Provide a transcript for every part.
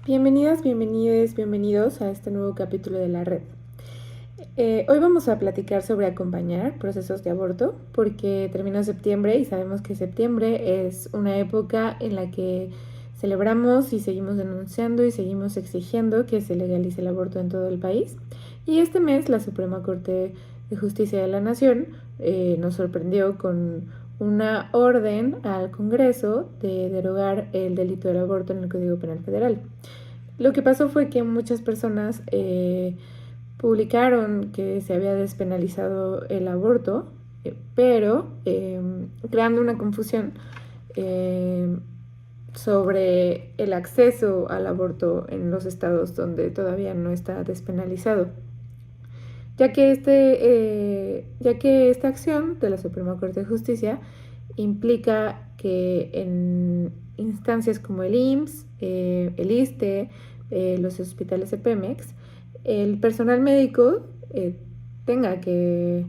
Bienvenidas, bienvenides, bienvenidos a este nuevo capítulo de la red. Hoy vamos a platicar sobre acompañar procesos de aborto porque terminó septiembre y sabemos que septiembre es una época en la que celebramos y seguimos denunciando y seguimos exigiendo que se legalice el aborto en todo el país. Y este mes la Suprema Corte de Justicia de la Nación nos sorprendió con una orden al Congreso de derogar el delito del aborto en el Código Penal Federal. Lo que pasó fue que muchas personas publicaron que se había despenalizado el aborto, pero creando una confusión eh, sobre el acceso al aborto en los estados donde todavía no está despenalizado, ya que esta acción de la Suprema Corte de Justicia implica que en instancias como el IMSS, el ISSSTE, los hospitales de Pemex, el personal médico tenga que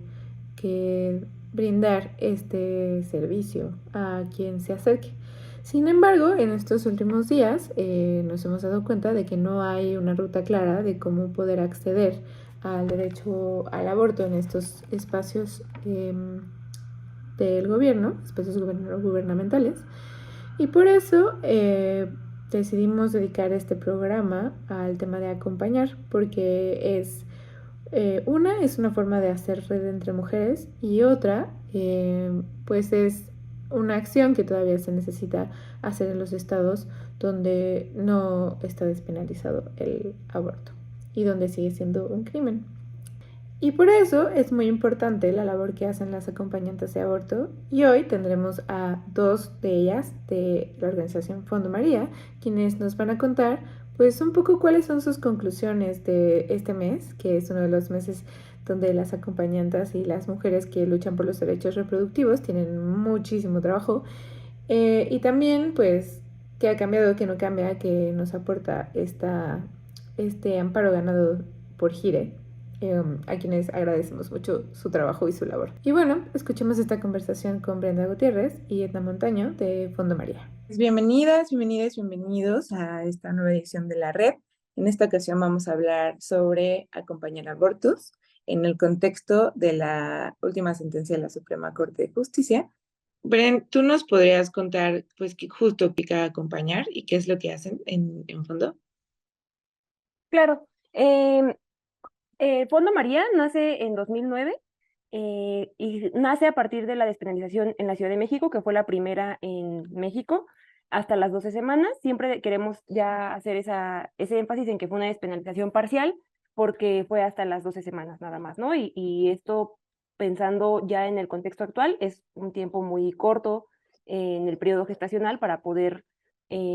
brindar este servicio a quien se acerque. Sin embargo, en estos últimos días nos hemos dado cuenta de que no hay una ruta clara de cómo poder acceder al derecho al aborto en estos espacios del gobierno, espacios gubernamentales. Y por eso decidimos dedicar este programa al tema de acompañar, porque es una forma de hacer red entre mujeres y otra, pues es una acción que todavía se necesita hacer en los estados donde no está despenalizado el aborto y donde sigue siendo un crimen. Y por eso es muy importante la labor que hacen las acompañantes de aborto y hoy tendremos a dos de ellas de la organización Fondo María, quienes nos van a contar pues un poco cuáles son sus conclusiones de este mes, que es uno de los meses donde las acompañantes y las mujeres que luchan por los derechos reproductivos tienen muchísimo trabajo y también pues qué ha cambiado, qué no cambia, que nos aporta este amparo ganado por Gire, a quienes agradecemos mucho su trabajo y su labor. Y bueno, escuchemos esta conversación con Brenda Gutiérrez y Edna Montaño de Fondo María. Bienvenidas, bienvenidas, bienvenidos a esta nueva edición de la red. En esta ocasión vamos a hablar sobre acompañar abortos en el contexto de la última sentencia de la Suprema Corte de Justicia. Bren, ¿tú nos podrías contar, pues, qué justo pica acompañar y qué es lo que hacen en fondo? Claro, Fondo María nace en 2009 y nace a partir de la despenalización en la Ciudad de México, que fue la primera en México, hasta las 12 semanas. Siempre queremos ya hacer ese énfasis en que fue una despenalización parcial, porque fue hasta las 12 semanas nada más, ¿no? Y esto, pensando ya en el contexto actual, es un tiempo muy corto en el periodo gestacional para poder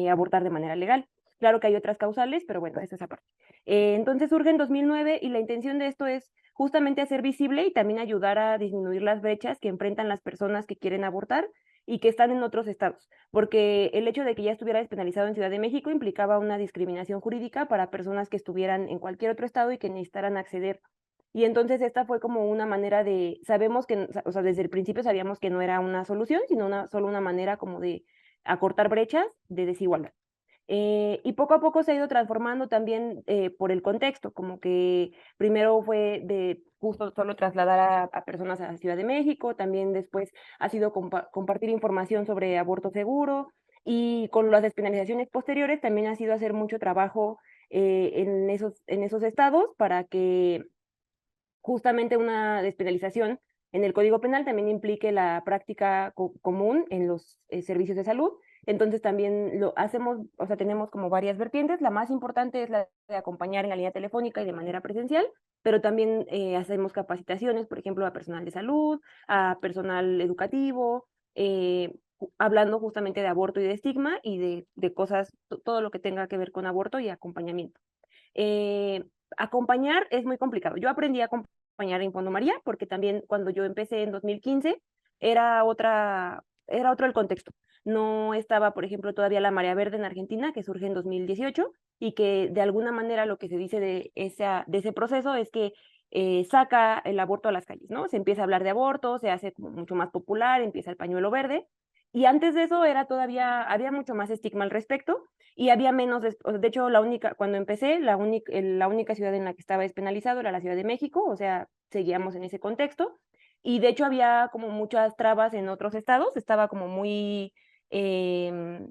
abortar de manera legal. Claro que hay otras causales, pero bueno, esa es aparte. Entonces surge en 2009 y la intención de esto es justamente hacer visible y también ayudar a disminuir las brechas que enfrentan las personas que quieren abortar y que están en otros estados, porque el hecho de que ya estuviera despenalizado en Ciudad de México implicaba una discriminación jurídica para personas que estuvieran en cualquier otro estado y que necesitaran acceder. Y entonces esta fue como una manera sabemos que, o sea, desde el principio sabíamos que no era una solución, sino solo una manera como de acortar brechas de desigualdad. Y poco a poco se ha ido transformando también por el contexto, como que primero fue de justo solo trasladar a personas a la Ciudad de México, también después ha sido compartir información sobre aborto seguro y con las despenalizaciones posteriores también ha sido hacer mucho trabajo en esos estados para que justamente una despenalización en el Código Penal también implique la práctica común en los servicios de salud. Entonces también lo hacemos, o sea, tenemos como varias vertientes. La más importante es la de acompañar en la línea telefónica y de manera presencial, pero también hacemos capacitaciones, por ejemplo, a personal de salud, a personal educativo, hablando justamente de aborto y de estigma y de cosas, todo lo que tenga que ver con aborto y acompañamiento. Eh, Acompañar es muy complicado. Yo aprendí a acompañar en Fondo María porque también cuando yo empecé en 2015 era otro el contexto. No estaba, por ejemplo, todavía la Marea Verde en Argentina, que surge en 2018 y que de alguna manera lo que se dice de ese proceso es que saca el aborto a las calles, ¿no? Se empieza a hablar de aborto, se hace como mucho más popular, empieza el pañuelo verde Y antes de eso era todavía, había mucho más estigma al respecto y había menos, de hecho, cuando empecé, la única ciudad en la que estaba despenalizado era la Ciudad de México, o sea, seguíamos en ese contexto. Y de hecho había como muchas trabas en otros estados, estaba como muy, em,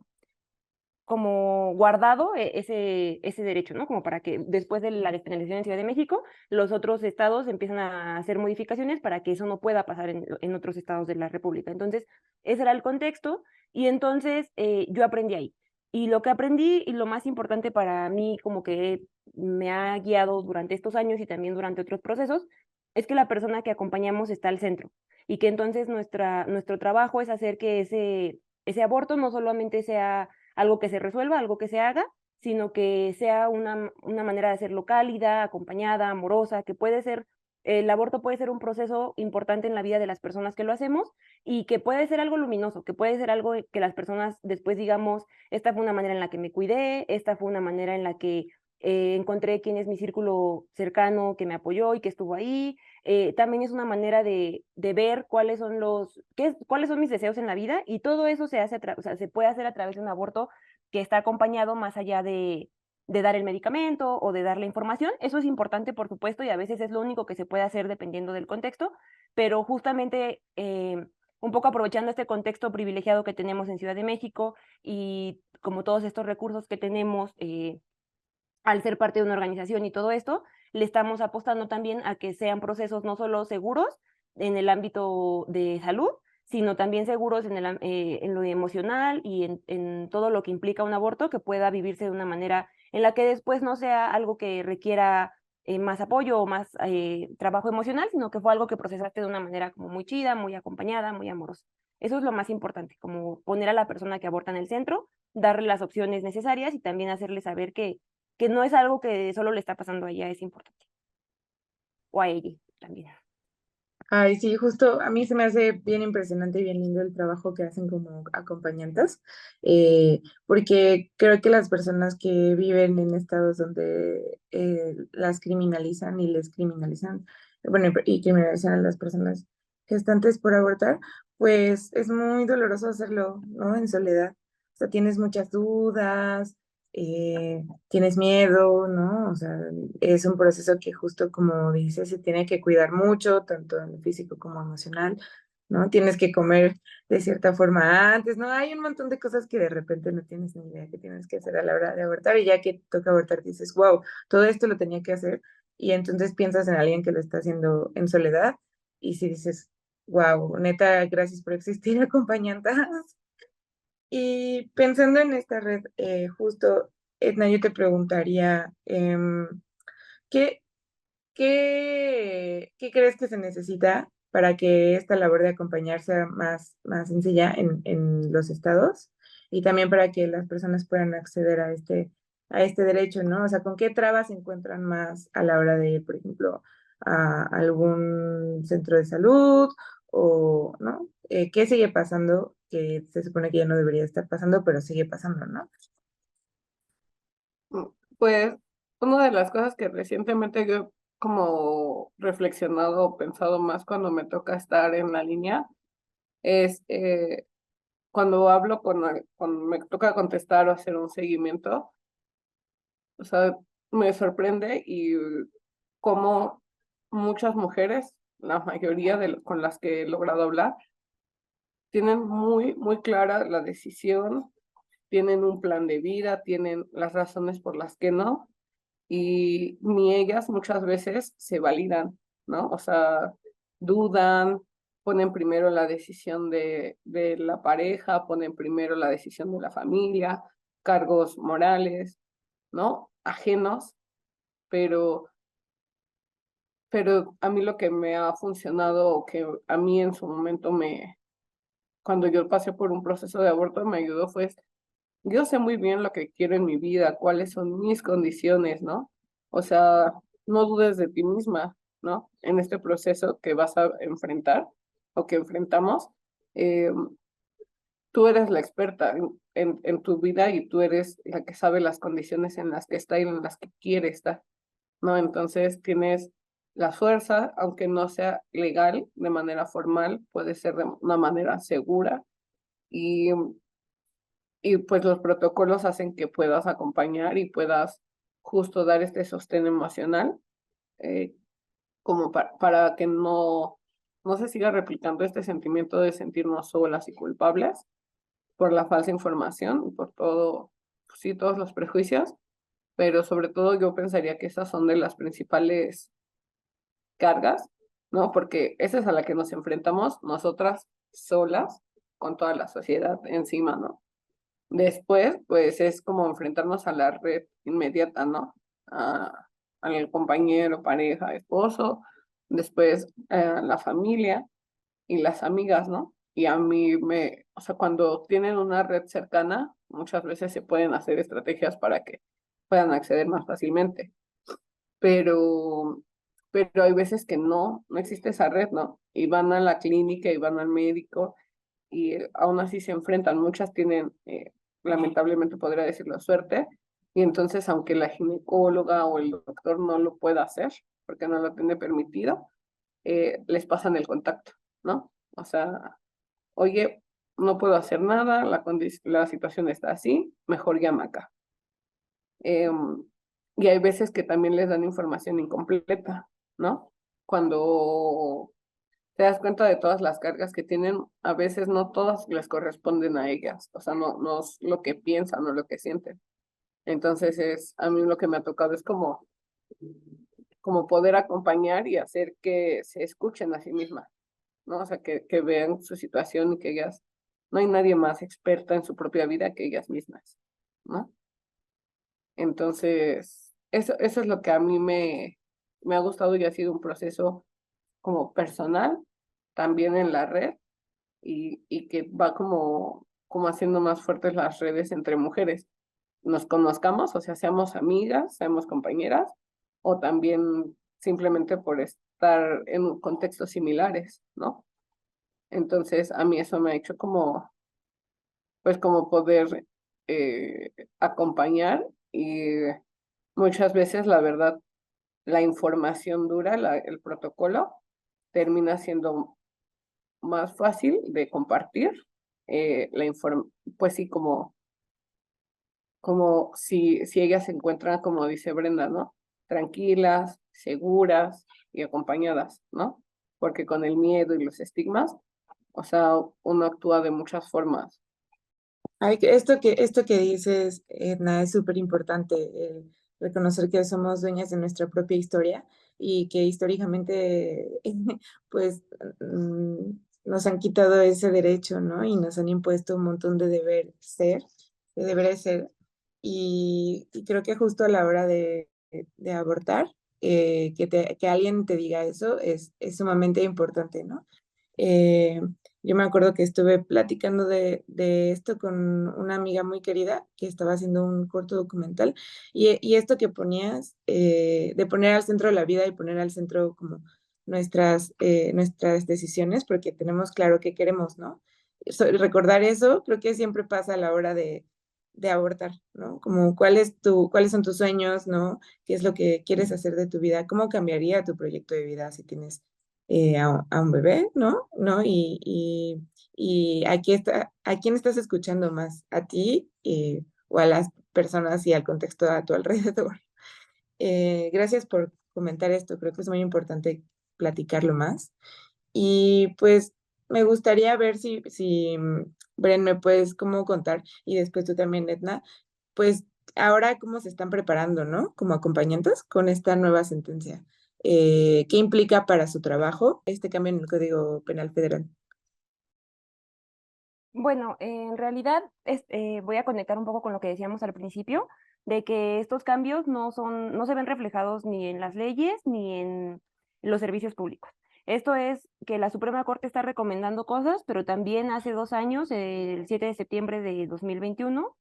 como guardado ese derecho, ¿no? Como para que después de la despenalización en Ciudad de México, los otros estados empiezan a hacer modificaciones para que eso no pueda pasar en otros estados de la República. Entonces, ese era el contexto y entonces yo aprendí ahí. Y lo que aprendí y lo más importante para mí, como que me ha guiado durante estos años y también durante otros procesos, es que la persona que acompañamos está al centro y que entonces nuestro trabajo es hacer que ese aborto no solamente sea algo que se resuelva, algo que se haga, sino que sea una manera de hacerlo cálida, acompañada, amorosa, que puede ser, el aborto puede ser un proceso importante en la vida de las personas que lo hacemos y que puede ser algo luminoso, que puede ser algo que las personas después digamos, esta fue una manera en la que me cuidé, esta fue una manera en la que encontré quién es mi círculo cercano que me apoyó y que estuvo ahí. También es una manera de ver cuáles son cuáles son mis deseos en la vida y todo eso o sea, se puede hacer a través de un aborto que está acompañado más allá de dar el medicamento o de dar la información. Eso es importante, por supuesto, y a veces es lo único que se puede hacer dependiendo del contexto, pero justamente un poco aprovechando este contexto privilegiado que tenemos en Ciudad de México y como todos estos recursos que tenemos, al ser parte de una organización y todo esto, le estamos apostando también a que sean procesos no solo seguros en el ámbito de salud, sino también seguros en lo emocional y en todo lo que implica un aborto, que pueda vivirse de una manera en la que después no sea algo que requiera más apoyo o más trabajo emocional, sino que fue algo que procesaste de una manera como muy chida, muy acompañada, muy amorosa. Eso es lo más importante, como poner a la persona que aborta en el centro, darle las opciones necesarias y también hacerle saber que no es algo que solo le está pasando a ella, es importante. O a ella también. Ay, sí, justo a mí se me hace bien impresionante y bien lindo el trabajo que hacen como acompañantes, porque creo que las personas que viven en estados donde las criminalizan y les criminalizan, bueno, y criminalizan a las personas gestantes por abortar, pues es muy doloroso hacerlo, ¿no? En soledad. O sea, tienes muchas dudas, tienes miedo, ¿no? O sea, es un proceso que justo como dices, se tiene que cuidar mucho, tanto en lo físico como emocional, ¿no? Tienes que comer de cierta forma antes, ¿no? Hay un montón de cosas que de repente no tienes ni idea que tienes que hacer a la hora de abortar y ya que toca abortar dices, wow, todo esto lo tenía que hacer y entonces piensas en alguien que lo está haciendo en soledad y si dices, wow, neta, gracias por existir, acompañantes. Y pensando en esta red, justo, Edna, yo te preguntaría, ¿qué, qué crees que se necesita para que esta labor de acompañar sea más sencilla en los estados y también para que las personas puedan acceder a este derecho, ¿no? O sea, ¿con qué trabas se encuentran más a la hora de ir, por ejemplo, a algún centro de salud o, ¿no? ¿Qué sigue pasando que se supone que ya no debería estar pasando, pero sigue pasando, ¿no? Mm, Pues una de las cosas que recientemente yo he como reflexionado o pensado más cuando me toca estar en la línea es cuando hablo cuando me toca contestar o hacer un seguimiento, o sea, me sorprende y como muchas mujeres, la mayoría con las que he logrado hablar, tienen muy clara la decisión, tienen un plan de vida, tienen las razones por las que no, y ni ellas muchas veces se validan, ¿no? O sea, dudan, ponen primero la decisión de la pareja, ponen primero la decisión de la familia, cargos morales, ¿no? Ajenos, pero, pero a mí lo que me ha funcionado o que a mí en su momento cuando yo pasé por un proceso de aborto me ayudó fue yo sé muy bien lo que quiero en mi vida, cuáles son mis condiciones, ¿no? O sea, no dudes de ti misma, ¿no? En este proceso que vas a enfrentar o que enfrentamos, eh, tú eres la experta en tu vida y tú eres la que sabe las condiciones en las que está y en las que quiere estar, ¿no? Entonces tienes la fuerza, aunque no sea legal de manera formal, puede ser de una manera segura y, y pues los protocolos hacen que puedas acompañar y puedas justo dar este sostén emocional, eh, como para que no se siga replicando este sentimiento de sentirnos solas y culpables por la falsa información y por todo, pues sí, todos los prejuicios, pero sobre todo yo pensaría que esas son de las principales cargas, ¿no? Porque esa es a la que nos enfrentamos nosotras solas con toda la sociedad encima, ¿no? Después, pues es como enfrentarnos a la red inmediata, ¿no? Al compañero, pareja, esposo, después la familia y las amigas, ¿no? Y a mí o sea, cuando tienen una red cercana, muchas veces se pueden hacer estrategias para que puedan acceder más fácilmente, pero, pero hay veces que no existe esa red, ¿no? Y van a la clínica y van al médico y aún así se enfrentan. Muchas tienen, lamentablemente podría decirlo, suerte, y entonces aunque la ginecóloga o el doctor no lo pueda hacer, porque no lo tiene permitido, les pasan el contacto, ¿no? O sea, oye, no puedo hacer nada, la situación está así, mejor llama acá. Y hay veces que también les dan información incompleta, ¿no? Cuando te das cuenta de todas las cargas que tienen, a veces no todas les corresponden a ellas, o sea, no es lo que piensan o lo que sienten. Entonces a mí lo que me ha tocado es como poder acompañar y hacer que se escuchen a sí mismas, ¿no? O sea, que vean su situación y que ellas, no hay nadie más experta en su propia vida que ellas mismas, ¿no? Entonces, eso es lo que a mí me ha gustado y ha sido un proceso como personal, también en la red, y que va como haciendo más fuertes las redes entre mujeres. Nos conozcamos, o sea, seamos amigas, seamos compañeras, o también simplemente por estar en contextos similares, ¿no? Entonces, a mí eso me ha hecho pues como poder acompañar y muchas veces, la verdad, la información dura, el protocolo, termina siendo más fácil de compartir. Pues sí, como si ellas se encuentran, como dice Brenda, ¿no? Tranquilas, seguras y acompañadas, ¿no? Porque con el miedo y los estigmas, o sea, uno actúa de muchas formas. Ay, esto que dices, Edna, es súper importante, reconocer que somos dueñas de nuestra propia historia y que históricamente, pues, nos han quitado ese derecho, ¿no? Y nos han impuesto un montón de deberes ser. Y creo que justo a la hora de abortar, que alguien te diga eso es sumamente importante, ¿no? Eh, yo me acuerdo que estuve platicando de esto con una amiga muy querida que estaba haciendo un corto documental y esto que ponías, de poner al centro la vida y poner al centro como nuestras decisiones, porque tenemos claro qué queremos, ¿no? Recordar eso creo que siempre pasa a la hora de abortar, ¿no? Como cuáles son tus sueños, ¿no? ¿Qué es lo que quieres hacer de tu vida? ¿Cómo cambiaría tu proyecto de vida si tienes a un bebé, ¿no? ¿No? Y aquí está, ¿a quién estás escuchando más? ¿A ti o a las personas y al contexto a tu alrededor? Gracias por comentar esto, creo que es muy importante platicarlo más. Y pues me gustaría ver si Bren, me puedes como contar, y después tú también, Edna, pues ahora cómo se están preparando, ¿no? Como acompañantes con esta nueva sentencia. ¿Qué implica para su trabajo este cambio en el Código Penal Federal? Bueno, en realidad voy a conectar un poco con lo que decíamos al principio, de que estos cambios no se ven reflejados ni en las leyes ni en los servicios públicos. Esto es que la Suprema Corte está recomendando cosas, pero también hace 2 años, el 7 de septiembre de 2021,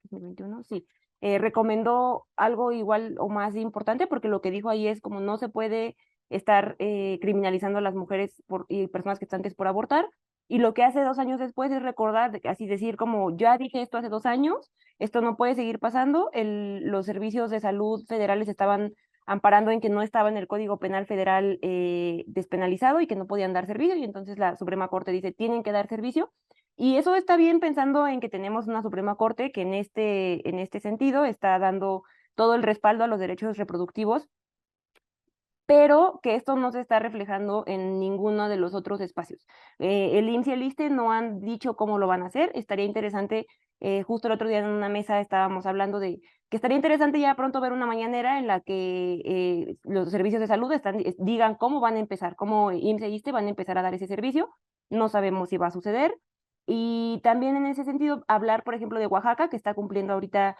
sí, recomendó algo igual o más importante, porque lo que dijo ahí es como no se puede estar criminalizando a las mujeres y personas gestantes por abortar, y lo que hace 2 años después es recordar, así decir, como ya dije esto hace 2 años, esto no puede seguir pasando. Los servicios de salud federales estaban amparando en que no estaba en el Código Penal Federal despenalizado y que no podían dar servicio, y entonces la Suprema Corte dice, tienen que dar servicio. Y eso está bien pensando en que tenemos una Suprema Corte que en este sentido está dando todo el respaldo a los derechos reproductivos, pero que esto no se está reflejando en ninguno de los otros espacios. El IMSS y el ISSSTE no han dicho cómo lo van a hacer. Estaría interesante, justo el otro día en una mesa estábamos hablando de que estaría interesante ya pronto ver una mañanera en la que los servicios de salud digan cómo van a empezar, cómo IMSS e ISSSTE van a empezar a dar ese servicio. No sabemos si va a suceder. Y también en ese sentido, hablar, por ejemplo, de Oaxaca, que está cumpliendo ahorita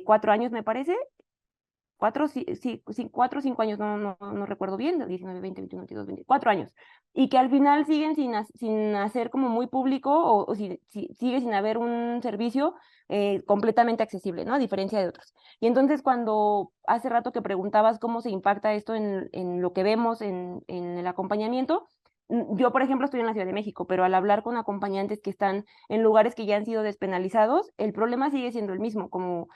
4 años, me parece, 4 o 5 años, no recuerdo bien, 19, 20, 21, 22, 20, 4 años, y que al final siguen sin hacer como muy público o sigue sin haber un servicio completamente accesible, ¿no? A diferencia de otros. Y entonces cuando hace rato que preguntabas cómo se impacta esto en lo que vemos en el acompañamiento, yo, por ejemplo, estoy en la Ciudad de México, pero al hablar con acompañantes que están en lugares que ya han sido despenalizados, el problema sigue siendo el mismo, como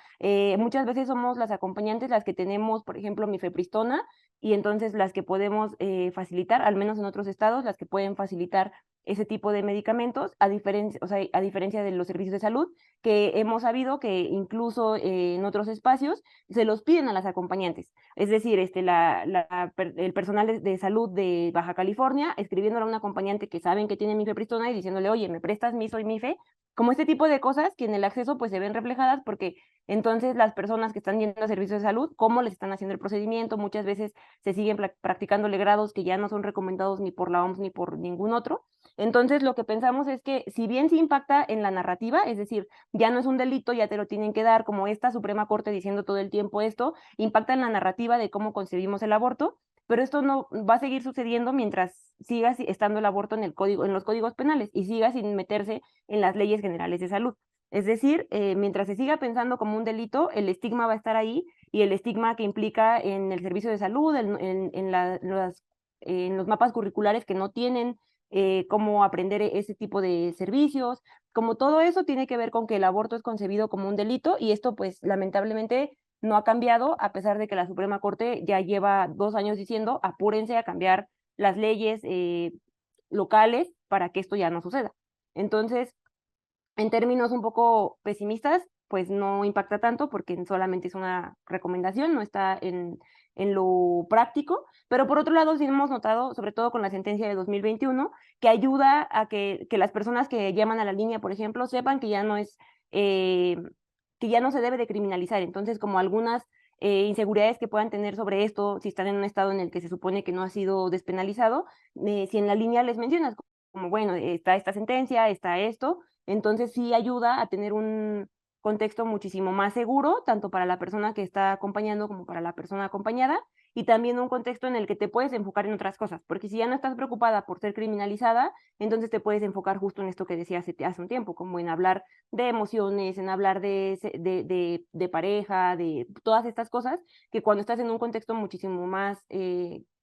muchas veces somos las acompañantes las que tenemos, por ejemplo, mifepristona, y entonces las que podemos facilitar, al menos en otros estados, las que pueden facilitar ese tipo de medicamentos, o sea, a diferencia de los servicios de salud, que hemos sabido que incluso en otros espacios se los piden a las acompañantes. Es decir, el personal de salud de Baja California escribiéndole a un acompañante que saben que tiene mifepristona y diciéndole, oye, ¿me prestas miso y mife? Como este tipo de cosas que en el acceso pues se ven reflejadas porque entonces las personas que están yendo a servicios de salud, cómo les están haciendo el procedimiento, muchas veces se siguen practicando legrados que ya no son recomendados ni por la OMS ni por ningún otro. Entonces lo que pensamos es que si bien sí impacta en la narrativa, es decir, ya no es un delito, ya te lo tienen que dar, como esta Suprema Corte diciendo todo el tiempo esto, impacta en la narrativa de cómo concebimos el aborto, pero esto no va a seguir sucediendo mientras siga estando el aborto en los códigos penales y siga sin meterse en las leyes generales de salud. Es decir, mientras se siga pensando como un delito, el estigma va a estar ahí y el estigma que implica en el servicio de salud, en los mapas curriculares que no tienen cómo aprender ese tipo de servicios, como todo eso tiene que ver con que el aborto es concebido como un delito y esto pues lamentablemente no ha cambiado a pesar de que la Suprema Corte ya lleva 2 años diciendo apúrense a cambiar las leyes locales para que esto ya no suceda. Entonces, en términos un poco pesimistas, pues no impacta tanto porque solamente es una recomendación, no está en lo práctico, pero por otro lado sí hemos notado, sobre todo con la sentencia de 2021, que ayuda a que las personas que llaman a la línea, por ejemplo, sepan que ya no es, que ya no se debe de criminalizar. Entonces, como algunas inseguridades que puedan tener sobre esto, si están en un estado en el que se supone que no ha sido despenalizado, si en la línea les mencionas, como bueno, está esta sentencia, está esto, entonces sí ayuda a tener un contexto muchísimo más seguro, tanto para la persona que está acompañando como para la persona acompañada, y también un contexto en el que te puedes enfocar en otras cosas, porque si ya no estás preocupada por ser criminalizada, entonces te puedes enfocar justo en esto que decía hace un tiempo, como en hablar de emociones, en hablar de pareja, de todas estas cosas, que cuando estás en un contexto muchísimo más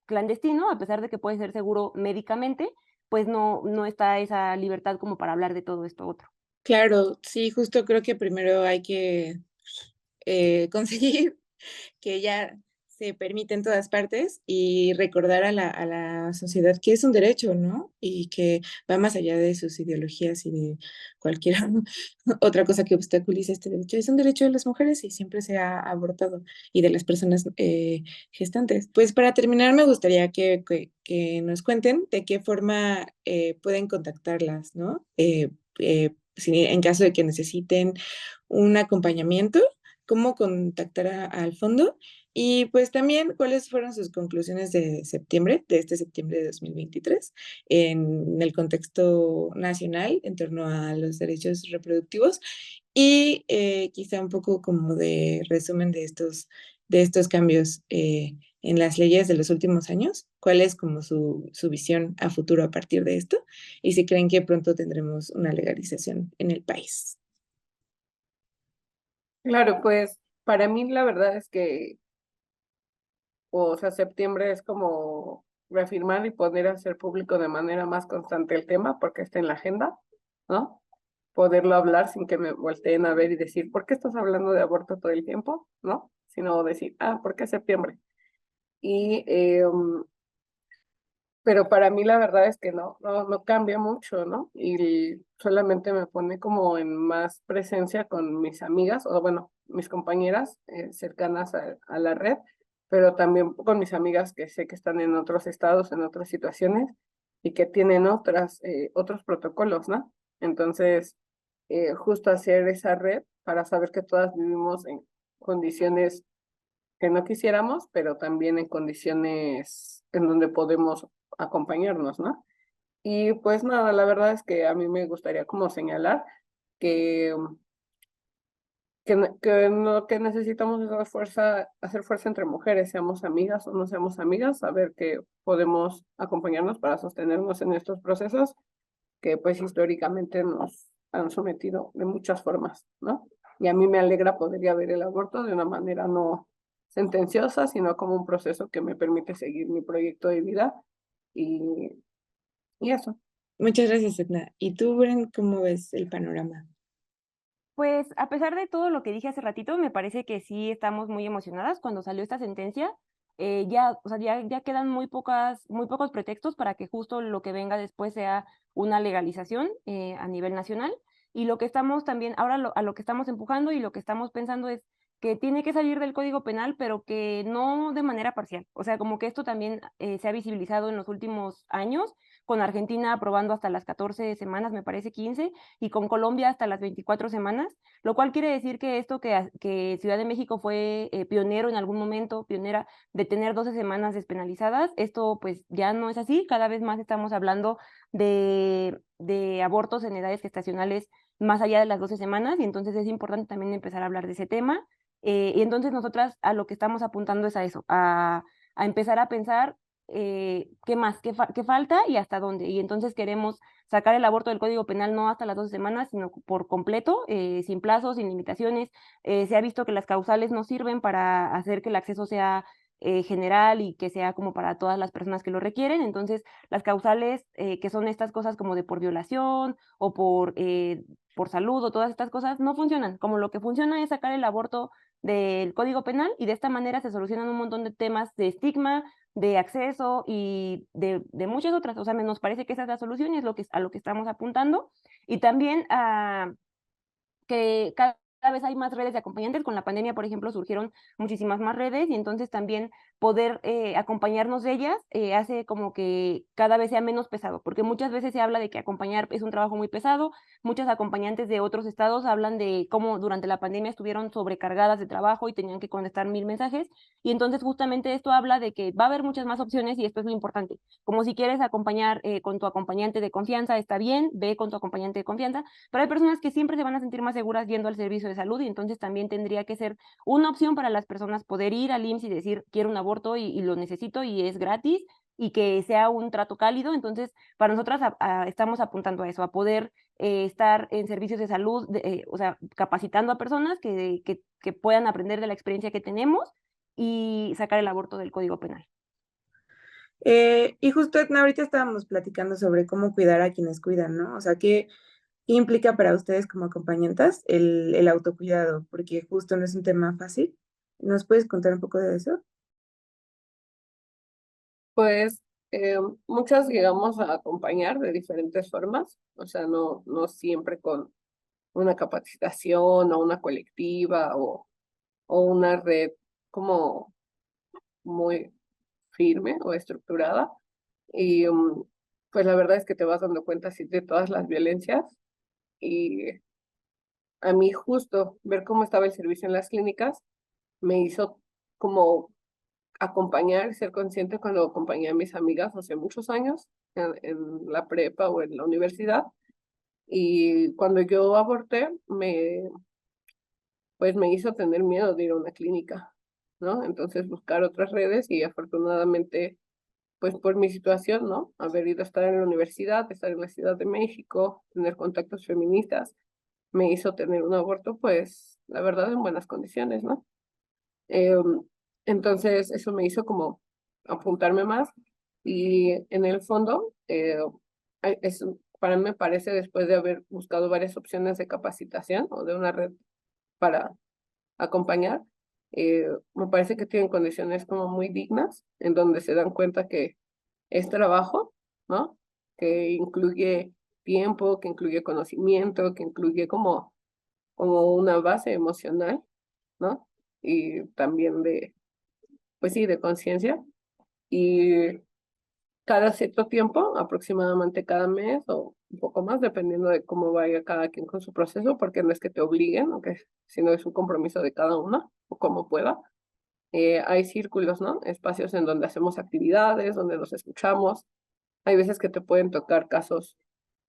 clandestino, a pesar de que puede ser seguro médicamente, pues no está esa libertad como para hablar de todo esto otro. Claro, sí, justo creo que primero hay que conseguir que ya se permite en todas partes y recordar a la sociedad que es un derecho, ¿no? Y que va más allá de sus ideologías y de cualquier otra cosa que obstaculice este derecho. Es un derecho de las mujeres y siempre se ha abortado y de las personas gestantes. Pues para terminar, me gustaría que nos cuenten de qué forma pueden contactarlas, ¿no? En caso de que necesiten un acompañamiento, cómo contactar al fondo y pues también cuáles fueron sus conclusiones de septiembre, de este septiembre de 2023, en el contexto nacional en torno a los derechos reproductivos y quizá un poco como de resumen de estos cambios en las leyes de los últimos años, cuál es como su visión a futuro a partir de esto y si creen que pronto tendremos una legalización en el país. Claro, pues para mí la verdad es que, o sea, septiembre es como reafirmar y poder hacer público de manera más constante el tema porque está en la agenda, ¿no? Poderlo hablar sin que me volteen a ver y decir, ¿por qué estás hablando de aborto todo el tiempo? ¿No? Sino decir, ¿por qué septiembre? Y pero para mí la verdad es que no cambia mucho, ¿no? Y solamente me pone como en más presencia con mis amigas, o bueno, mis compañeras cercanas a la red, pero también con mis amigas que sé que están en otros estados, en otras situaciones, y que tienen otros protocolos, ¿no? Entonces, justo hacer esa red para saber que todas vivimos en condiciones que no quisiéramos, pero también en condiciones en donde podemos acompañarnos, ¿no? Y pues nada, la verdad es que a mí me gustaría como señalar que, que necesitamos es hacer fuerza entre mujeres, seamos amigas o no seamos amigas, saber que podemos acompañarnos para sostenernos en estos procesos que pues históricamente nos han sometido de muchas formas, ¿no? Y a mí me alegra poder ya ver el aborto de una manera no sentenciosa, sino como un proceso que me permite seguir mi proyecto de vida y, y eso. Muchas gracias, Edna. ¿Y tú, Bren, cómo ves el panorama? Pues a pesar de todo lo que dije hace ratito, me parece que sí estamos muy emocionadas cuando salió esta sentencia. Ya, o sea, ya quedan muy pocos pretextos para que justo lo que venga después sea una legalización a nivel nacional. Y lo que estamos también, ahora a lo que estamos empujando y lo que estamos pensando es que tiene que salir del Código Penal, pero que no de manera parcial. O sea, como que esto también se ha visibilizado en los últimos años, con Argentina aprobando hasta las 14 semanas, me parece 15, y con Colombia hasta las 24 semanas, lo cual quiere decir que esto que Ciudad de México fue pionero en algún momento, pionera de tener 12 semanas despenalizadas, esto pues ya no es así, cada vez más estamos hablando de abortos en edades gestacionales más allá de las 12 semanas, y entonces es importante también empezar a hablar de ese tema. Y entonces nosotras a lo que estamos apuntando es a eso, a empezar a pensar qué más, qué falta y hasta dónde. Y entonces queremos sacar el aborto del Código Penal no hasta las 12 semanas, sino por completo, sin plazos, sin limitaciones. Se ha visto que las causales no sirven para hacer que el acceso sea general y que sea como para todas las personas que lo requieren. Entonces, las causales, que son estas cosas como de por violación o por salud o todas estas cosas, no funcionan. Como lo que funciona es sacar el aborto del Código Penal y de esta manera se solucionan un montón de temas de estigma, de acceso y de muchas otras. O sea, nos parece que esa es la solución y es a lo que estamos apuntando. Y también que cada vez hay más redes de acompañantes. Con la pandemia, por ejemplo, surgieron muchísimas más redes y entonces también poder acompañarnos de ellas hace como que cada vez sea menos pesado, porque muchas veces se habla de que acompañar es un trabajo muy pesado. Muchas acompañantes de otros estados hablan de cómo durante la pandemia estuvieron sobrecargadas de trabajo y tenían que contestar 1000 mensajes. Y entonces justamente esto habla de que va a haber muchas más opciones y esto es lo importante. Como si quieres acompañar con tu acompañante de confianza, está bien, ve con tu acompañante de confianza, pero hay personas que siempre se van a sentir más seguras yendo al servicio de salud y entonces también tendría que ser una opción para las personas poder ir al IMSS y decir quiero un aborto y lo necesito y es gratis y que sea un trato cálido. Entonces, para nosotras estamos apuntando a eso, a poder estar en servicios de salud, o sea, capacitando a personas que puedan aprender de la experiencia que tenemos y sacar el aborto del Código Penal. Y justo, Edna, ahorita estábamos platicando sobre cómo cuidar a quienes cuidan, ¿no? O sea, ¿qué implica para ustedes como acompañantes el autocuidado? Porque justo no es un tema fácil. ¿Nos puedes contar un poco de eso? Pues muchas llegamos a acompañar de diferentes formas, o sea, no siempre con una capacitación o una colectiva o una red como muy firme o estructurada. Y pues la verdad es que te vas dando cuenta así de todas las violencias y a mí justo ver cómo estaba el servicio en las clínicas me hizo como acompañar, ser consciente cuando acompañé a mis amigas hace muchos años en la prepa o en la universidad. Y cuando yo aborté, pues me hizo tener miedo de ir a una clínica, ¿no? Entonces buscar otras redes y afortunadamente, pues por mi situación, ¿no? Haber ido a estar en la universidad, estar en la Ciudad de México, tener contactos feministas, me hizo tener un aborto, pues la verdad en buenas condiciones, ¿no? Eh, entonces eso me hizo como apuntarme más y en el fondo, para mí me parece después de haber buscado varias opciones de capacitación o de una red para acompañar, me parece que tienen condiciones como muy dignas, en donde se dan cuenta que es trabajo, ¿no? Que incluye tiempo, que incluye conocimiento, que incluye como una base emocional, ¿no? Y también pues sí, de conciencia. Y cada cierto tiempo, aproximadamente cada mes o un poco más, dependiendo de cómo vaya cada quien con su proceso, porque no es que te obliguen, okay, sino es un compromiso de cada uno o como pueda. Hay círculos, ¿no? Espacios en donde hacemos actividades, donde nos escuchamos. Hay veces que te pueden tocar casos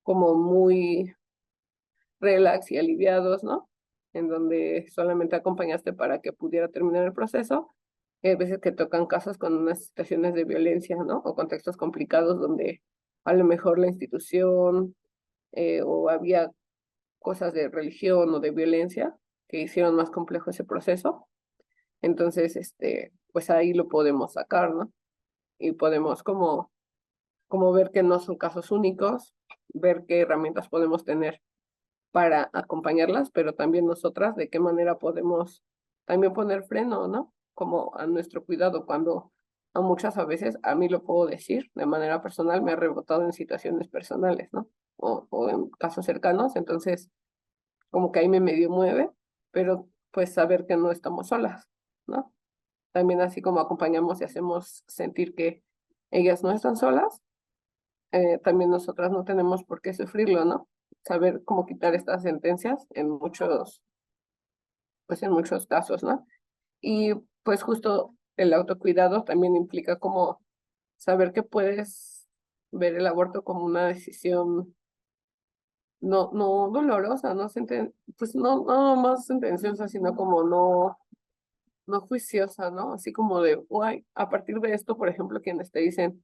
como muy relax y aliviados, ¿no? En donde solamente acompañaste para que pudiera terminar el proceso. Hay veces que tocan casos con unas situaciones de violencia, ¿no? O contextos complicados donde a lo mejor la institución o había cosas de religión o de violencia que hicieron más complejo ese proceso. Entonces, pues ahí lo podemos sacar, ¿no? Y podemos como ver que no son casos únicos, ver qué herramientas podemos tener para acompañarlas, pero también nosotras de qué manera podemos también poner freno, ¿no? Como a nuestro cuidado cuando a muchas a veces, a mí lo puedo decir, de manera personal me ha rebotado en situaciones personales, ¿no? O en casos cercanos, entonces como que ahí me medio mueve, pero pues saber que no estamos solas, ¿no? También así como acompañamos y hacemos sentir que ellas no están solas, también nosotras no tenemos por qué sufrirlo, ¿no? Saber cómo quitar estas sentencias pues en muchos casos, ¿no? Y pues justo el autocuidado también implica como saber que puedes ver el aborto como una decisión no dolorosa, pues no más sentenciosa, sino como no juiciosa, ¿no? Así como de, guay, a partir de esto, por ejemplo, quienes te dicen,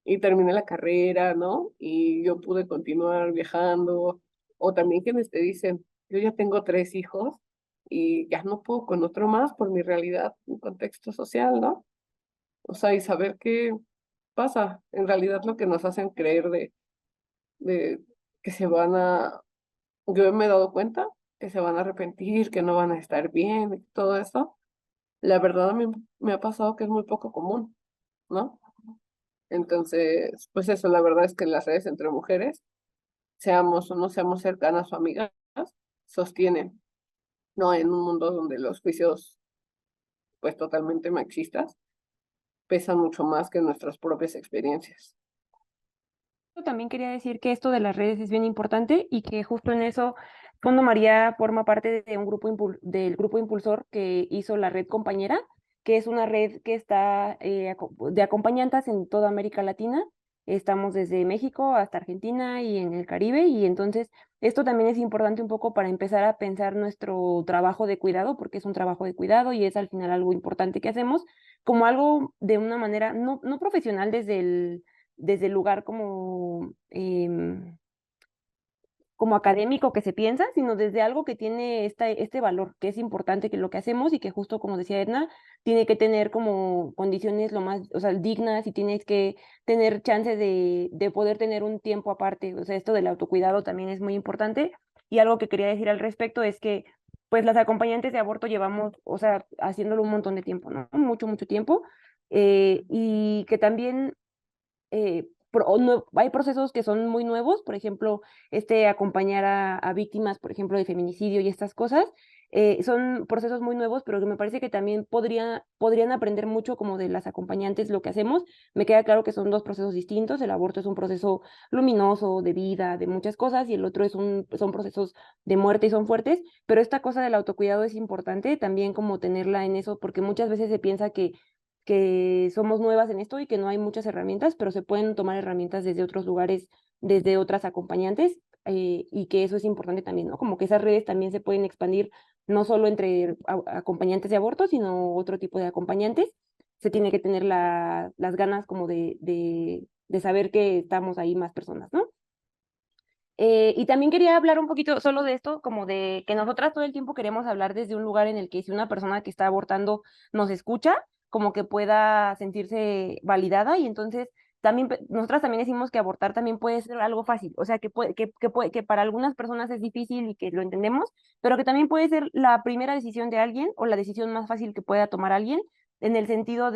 y terminé la carrera, ¿no? Y yo pude continuar viajando, o también quienes te dicen, yo ya tengo 3 hijos y ya no puedo con otro más por mi realidad, mi contexto social, ¿no? O sea, y saber qué pasa, en realidad lo que nos hacen creer de que yo me he dado cuenta que se van a arrepentir, que no van a estar bien, y todo eso, la verdad a mí me ha pasado que es muy poco común, ¿no? Entonces, pues eso, la verdad es que las redes entre mujeres, seamos o no seamos cercanas o amigas, sostienen, ¿no? En un mundo donde los juicios, pues totalmente machistas, pesan mucho más que nuestras propias experiencias. También quería decir que esto de las redes es bien importante y que justo en eso Fondo María forma parte de un del grupo impulsor que hizo la red Compañera, que es una red que está de acompañantes en toda América Latina. Estamos desde México hasta Argentina y en el Caribe, y entonces esto también es importante un poco para empezar a pensar nuestro trabajo de cuidado, porque es un trabajo de cuidado y es al final algo importante que hacemos, como algo de una manera no profesional desde el lugar como académico que se piensa, sino desde algo que tiene este valor, que es importante que lo que hacemos y que justo como decía Edna, tiene que tener como condiciones lo más, o sea, dignas, y tienes que tener chance de poder tener un tiempo aparte. O sea, esto del autocuidado también es muy importante. Y algo que quería decir al respecto es que pues las acompañantes de aborto llevamos, o sea, haciéndolo un montón de tiempo, ¿no? Mucho, mucho tiempo. Y que también hay procesos que son muy nuevos, por ejemplo, acompañar a víctimas, por ejemplo, de feminicidio y estas cosas, son procesos muy nuevos, pero que me parece que también podrían aprender mucho como de las acompañantes lo que hacemos. Me queda claro que son dos procesos distintos. El aborto es un proceso luminoso, de vida, de muchas cosas, y el otro son procesos de muerte y son fuertes, pero esta cosa del autocuidado es importante también como tenerla en eso, porque muchas veces se piensa que somos nuevas en esto y que no hay muchas herramientas, pero se pueden tomar herramientas desde otros lugares, desde otras acompañantes, y que eso es importante también, ¿no? Como que esas redes también se pueden expandir no solo entre acompañantes de aborto, sino otro tipo de acompañantes. Se tiene que tener las ganas como de saber que estamos ahí más personas, ¿no? Y también quería hablar un poquito solo de esto, como de que nosotras todo el tiempo queremos hablar desde un lugar en el que si una persona que está abortando nos escucha, como que pueda sentirse validada, y entonces también nosotras también decimos que abortar también puede ser algo fácil, o sea, que para algunas personas es difícil y que lo entendemos, pero que también puede ser la primera decisión de alguien o la decisión más fácil que pueda tomar alguien, en el sentido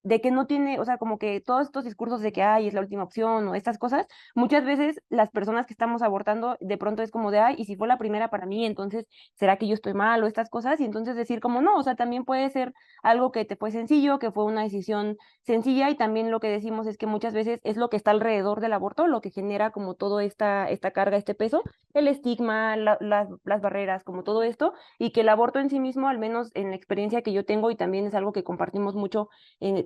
de que no tiene, o sea, como que todos estos discursos de que, ay, es la última opción o estas cosas, muchas veces las personas que estamos abortando de pronto es como de, ay, y si fue la primera para mí, entonces, ¿será que yo estoy mal o estas cosas? Y entonces decir como no, o sea, también puede ser algo que te fue sencillo, que fue una decisión sencilla y también lo que decimos es que muchas veces es lo que está alrededor del aborto, lo que genera como todo esta carga, este peso, el estigma, las barreras, como todo esto, y que el aborto en sí mismo, al menos en la experiencia que yo tengo y también es algo que compartimos mucho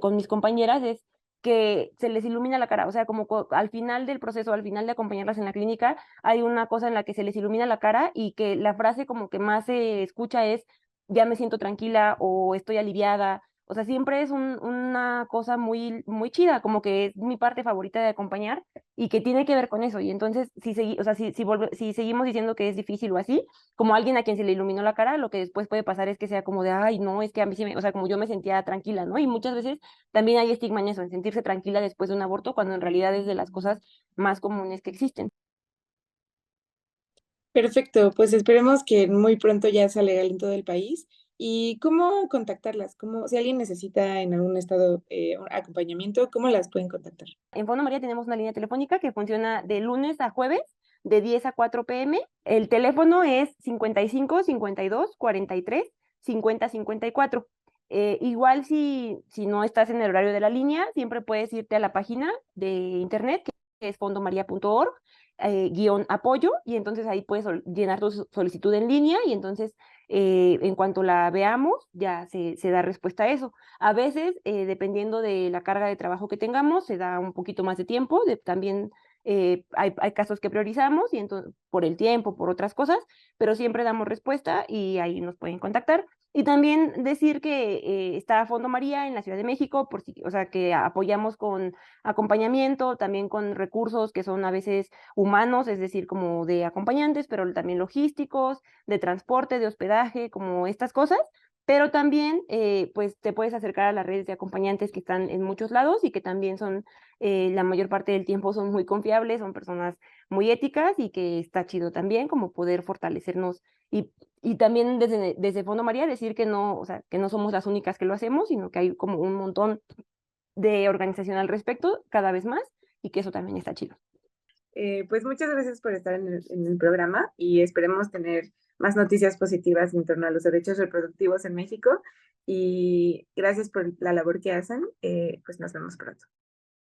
con mis compañeras, es que se les ilumina la cara, o sea, como al final del proceso, al final de acompañarlas en la clínica, hay una cosa en la que se les ilumina la cara y que la frase como que más se escucha es, ya me siento tranquila o estoy aliviada. O sea, siempre es una cosa muy, muy chida, como que es mi parte favorita de acompañar y que tiene que ver con eso. Y entonces, o sea, si seguimos diciendo que es difícil o así, como alguien a quien se le iluminó la cara, lo que después puede pasar es que sea como de, ay, no, es que a mí sí o sea, como yo me sentía tranquila, ¿no? Y muchas veces también hay estigma en eso, en sentirse tranquila después de un aborto, cuando en realidad es de las cosas más comunes que existen. Perfecto, pues esperemos que muy pronto ya sea legal en todo el país. ¿Y cómo contactarlas? ¿Cómo, si alguien necesita en algún estado un acompañamiento, cómo las pueden contactar? En Fondo María tenemos una línea telefónica que funciona de lunes a jueves, de 10 a 4 p.m. El teléfono es 55 52 43 50 54. Igual si no estás en el horario de la línea, siempre puedes irte a la página de internet, que es fondomaria.org, guión apoyo, y entonces ahí puedes llenar tu solicitud en línea y entonces en cuanto la veamos ya se da respuesta a eso. A veces, dependiendo de la carga de trabajo que tengamos, se da un poquito más de tiempo, también hay casos que priorizamos y entonces, por el tiempo, por otras cosas, pero siempre damos respuesta y ahí nos pueden contactar. Y también decir que está Fondo María en la Ciudad de México, o sea, que apoyamos con acompañamiento, también con recursos que son a veces humanos, es decir, como de acompañantes, pero también logísticos, de transporte, de hospedaje, como estas cosas, pero también pues te puedes acercar a las redes de acompañantes que están en muchos lados y que también son, la mayor parte del tiempo son muy confiables, son personas muy éticas y que está chido también como poder fortalecernos y también desde Fondo María decir que no, o sea, que no somos las únicas que lo hacemos, sino que hay como un montón de organización al respecto cada vez más y que eso también está chido. Pues muchas gracias por estar en el programa y esperemos tener más noticias positivas en torno a los derechos reproductivos en México y gracias por la labor que hacen. Pues nos vemos pronto.